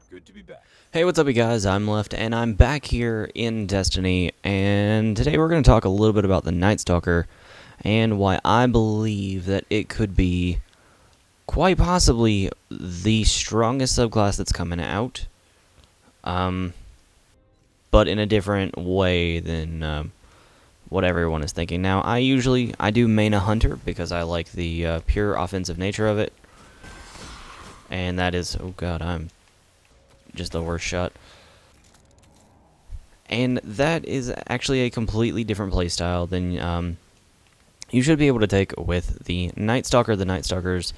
Good to be back. Hey, what's up, you guys? I'm Left, and I'm back here in Destiny, and today we're going to talk a little bit about the Night Stalker and why I believe that it could be quite possibly the strongest subclass that's coming out, um, but in a different way than what everyone is thinking. Now, I do main a Hunter because I like the pure offensive nature of it, and that is, oh god, I'm just the worst shot. And that is actually a completely different playstyle than you should be able to take with the Night Stalker. The Night Stalker's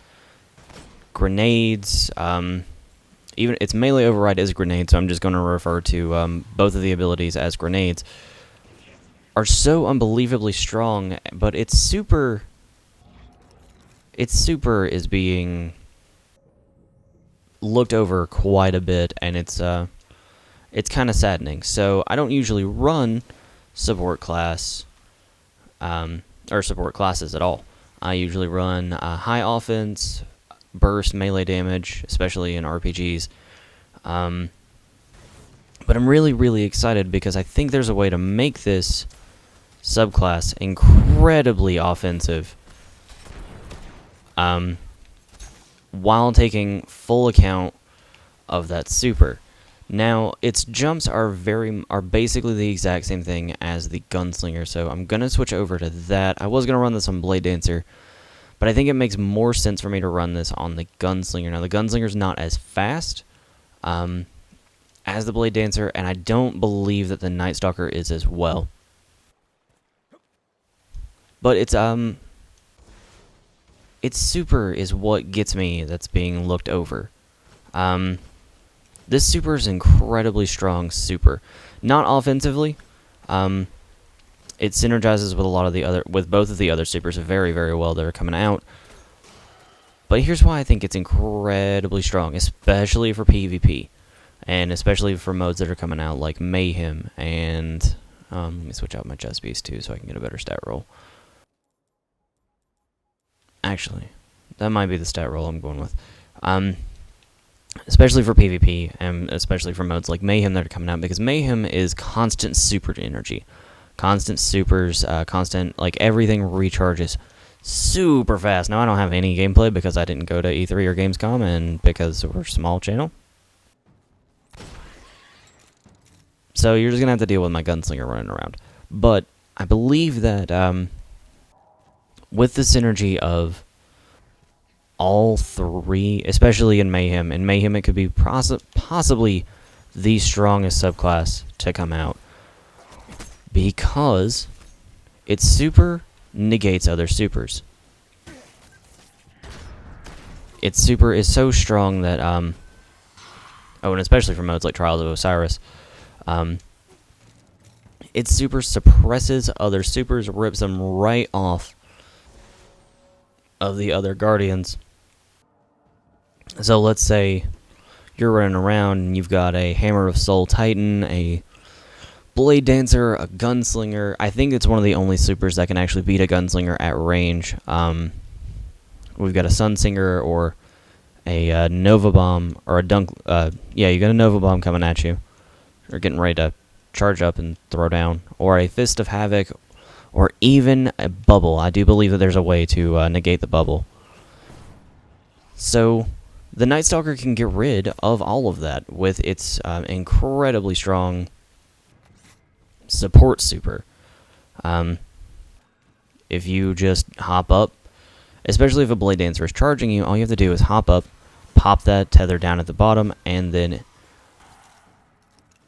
grenades, even its melee override is grenade, so I'm just going to refer to both of the abilities as grenades, are so unbelievably strong, but its super is being looked over quite a bit, and it's kind of saddening. So I don't usually run support class, or support classes at all. I usually run high offense, burst melee damage, especially in RPGs. But I'm really, really excited because I think there's a way to make this subclass incredibly offensive, while taking full account of that super. Now, its jumps are basically the exact same thing as the Gunslinger, so I'm going to switch over to that. I was going to run this on Blade Dancer, but I think it makes more sense for me to run this on the Gunslinger. Now, the Gunslinger's not as fast as the Blade Dancer, and I don't believe that the Night Stalker is as well. But its super is what gets me that's being looked over. This super is incredibly strong super. Not offensively. It synergizes with both of the other supers very, very well that are coming out. But here's why I think it's incredibly strong, especially for PvP. And especially for modes that are coming out like Mayhem and... let me switch out my chest piece too so I can get a better stat roll. Actually, that might be the stat roll I'm going with. Especially for PvP, and especially for modes like Mayhem that are coming out, because Mayhem is constant super energy. Constant supers, constant, like, everything recharges super fast. Now, I don't have any gameplay because I didn't go to E3 or Gamescom, and because we're a small channel. So you're just going to have to deal with my Gunslinger running around. But I believe that with the synergy of all three, especially in Mayhem it could be possibly the strongest subclass to come out, because its super negates other supers. Its super is so strong that, and especially for modes like Trials of Osiris, its super suppresses other supers, rips them right off of the other Guardians. So let's say you're running around and you've got a Hammer of Soul Titan, a Blade Dancer, a Gunslinger. I think it's one of the only supers that can actually beat a Gunslinger at range. We've got a Sunsinger or a Nova Bomb, or a Dunk. You got a Nova Bomb coming at you, or getting ready to charge up and throw down, or a Fist of Havoc, or even a Bubble. I do believe that there's a way to negate the Bubble. So the Night Stalker can get rid of all of that with its incredibly strong support super. If you just hop up, especially if a Blade Dancer is charging you, all you have to do is hop up, pop that tether down at the bottom, and then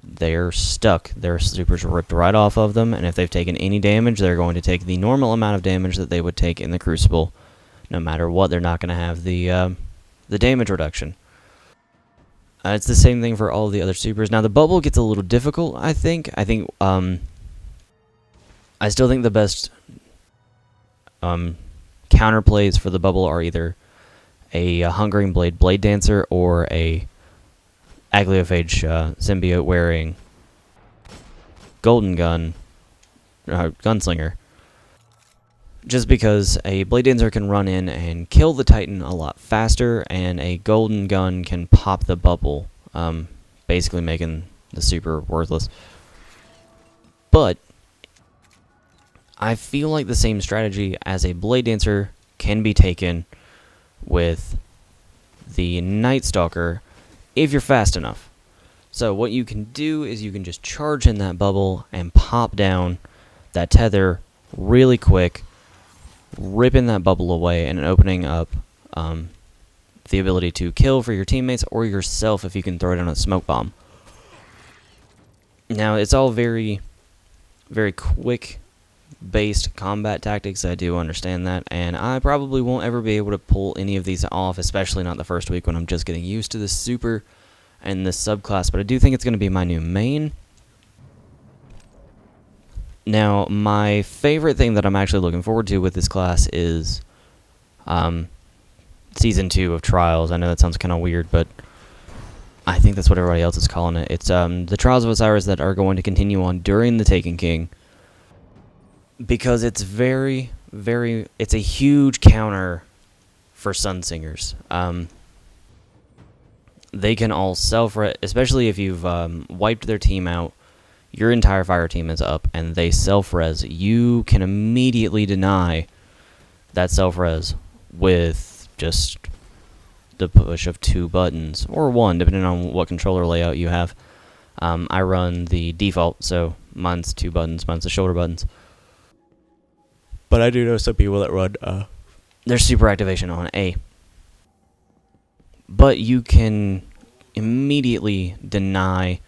they're stuck. Their super's ripped right off of them, and if they've taken any damage, they're going to take the normal amount of damage that they would take in the Crucible. No matter what, they're not going to have the damage reduction. It's the same thing for all the other supers. Now, the bubble gets a little difficult, I think. I still think the best counterplays for the bubble are either a Hungering Blade Blade Dancer or a Agliophage symbiote wearing Golden Gun Gunslinger. Just because a Blade Dancer can run in and kill the Titan a lot faster, and a Golden Gun can pop the bubble basically making the super worthless. But I feel like the same strategy as a Blade Dancer can be taken with the Night Stalker if you're fast enough. So what you can do is you can just charge in that bubble and pop down that tether really quick, ripping that bubble away and opening up the ability to kill for your teammates or yourself if you can throw down a smoke bomb. Now, it's all very, very quick-based combat tactics. I do understand that, and I probably won't ever be able to pull any of these off, especially not the first week when I'm just getting used to this super and this subclass, but I do think it's going to be my new main. Now, my favorite thing that I'm actually looking forward to with this class is Season 2 of Trials. I know that sounds kind of weird, but I think that's what everybody else is calling it. It's the Trials of Osiris that are going to continue on during the Taken King, because it's it's a huge counter for Sun Singers. They can all self-res, especially if you've wiped their team out, your entire fire team is up, and they self-res. You can immediately deny that self-res with just the push of 2 buttons, or 1, depending on what controller layout you have. I run the default, so mine's 2 buttons, mine's the shoulder buttons. But I do know some people that run their super activation on A. But you can immediately deny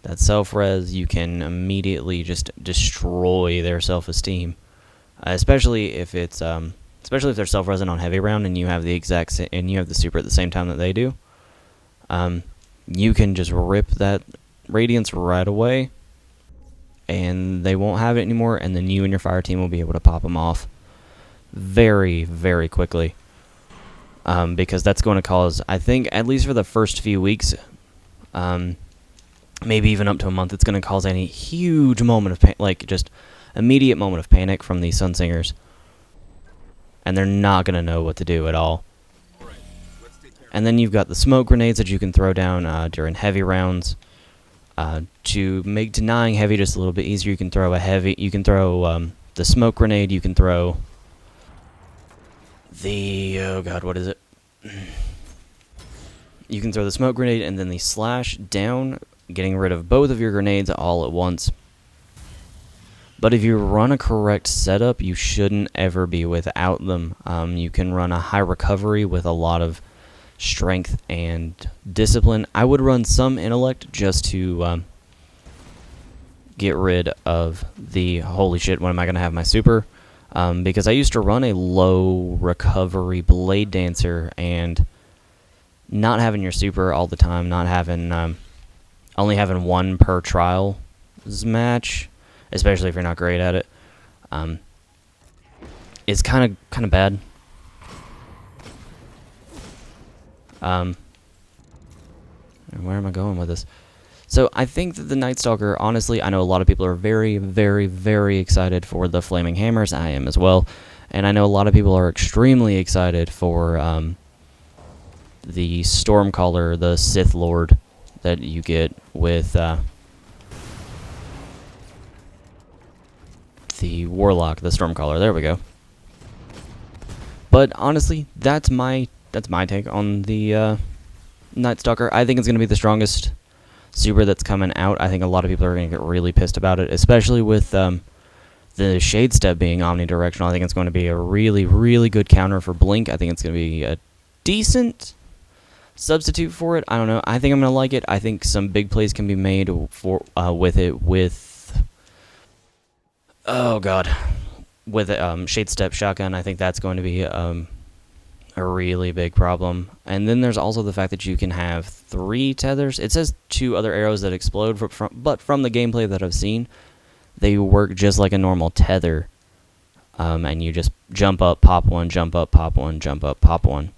that self-res. You can immediately just destroy their self-esteem, especially if it's especially if they're self-resing on heavy round and you have the exact and you have the super at the same time that they do. You can just rip that radiance right away, and they won't have it anymore. And then you and your fire team will be able to pop them off very, very quickly. Because that's going to cause, I think, at least for the first few weeks, maybe even up to a month, it's going to cause a huge moment of like just immediate moment of panic from these Sun Singers, and they're not going to know what to do at all. And then you've got the smoke grenades that you can throw down during heavy rounds to make denying heavy just a little bit easier. You can throw the smoke grenade. You can throw oh god, what is it? You can throw the smoke grenade and then the slash down, getting rid of both of your grenades all at once. But if you run a correct setup, you shouldn't ever be without them. You can run a high recovery with a lot of strength and discipline. I would run some intellect just to get rid of the holy shit, when am I going to have my super? Because I used to run a low recovery Blade Dancer, and not having your super all the time, not having only having 1 per trials match, especially if you're not great at it, is kind of bad. Where am I going with this? So I think that the Night Stalker, honestly, I know a lot of people are very, very, very excited for the Flaming Hammers. I am as well. And I know a lot of people are extremely excited for the Stormcaller, the Sith Lord that you get with the Warlock, the Stormcaller. There we go. But honestly, that's my take on the Night Stalker. I think it's going to be the strongest super that's coming out. I think a lot of people are going to get really pissed about it, especially with the Shade Step being omnidirectional. I think it's going to be a really, really good counter for Blink. I think it's going to be a decent substitute for it. I don't know. I think I'm going to like it. I think some big plays can be made for with it with Shade Step Shotgun. I think that's going to be a really big problem. And then there's also the fact that you can have 3 tethers. It says 2 other arrows that explode, but from the gameplay that I've seen, they work just like a normal tether. And you just jump up, pop 1, jump up, pop 1, jump up, pop 1.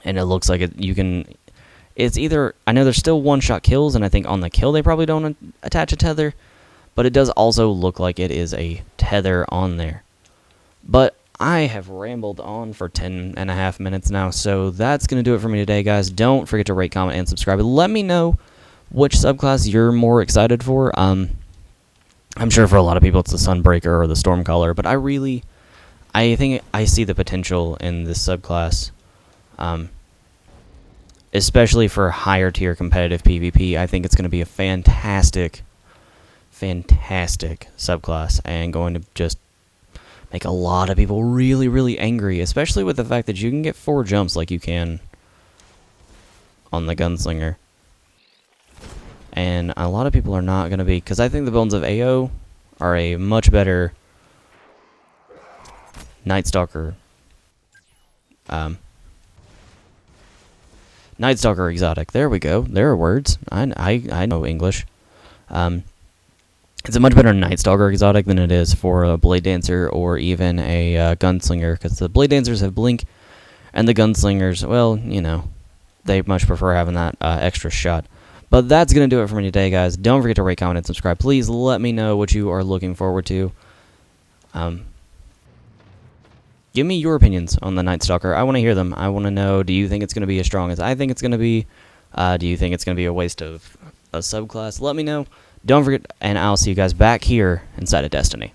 And it looks like it's either, I know there's still one-shot kills, and I think on the kill they probably don't attach a tether, but it does also look like it is a tether on there. But I have rambled on for 10.5 minutes now, so that's going to do it for me today, guys. Don't forget to rate, comment, and subscribe. Let me know which subclass you're more excited for. I'm sure for a lot of people it's the Sunbreaker or the Stormcaller, but I think I see the potential in this subclass, especially for higher tier competitive PvP. I think it's going to be a fantastic subclass and going to just make a lot of people really, really angry, especially with the fact that you can get 4 jumps like you can on the Gunslinger. And a lot of people are not going to be, because I think the Bones of AO are a much better Night Stalker exotic. There we go. There are words. I know English. It's a much better Night Stalker exotic than it is for a Blade Dancer or even a Gunslinger, because the Blade Dancers have Blink, and the Gunslingers, well, you know, they much prefer having that extra shot. But that's going to do it for me today, guys. Don't forget to rate, comment, and subscribe. Please let me know what you are looking forward to. Give me your opinions on the Night Stalker. I want to hear them. I want to know, do you think it's going to be as strong as I think it's going to be? Do you think it's going to be a waste of a subclass? Let me know. Don't forget, and I'll see you guys back here inside of Destiny.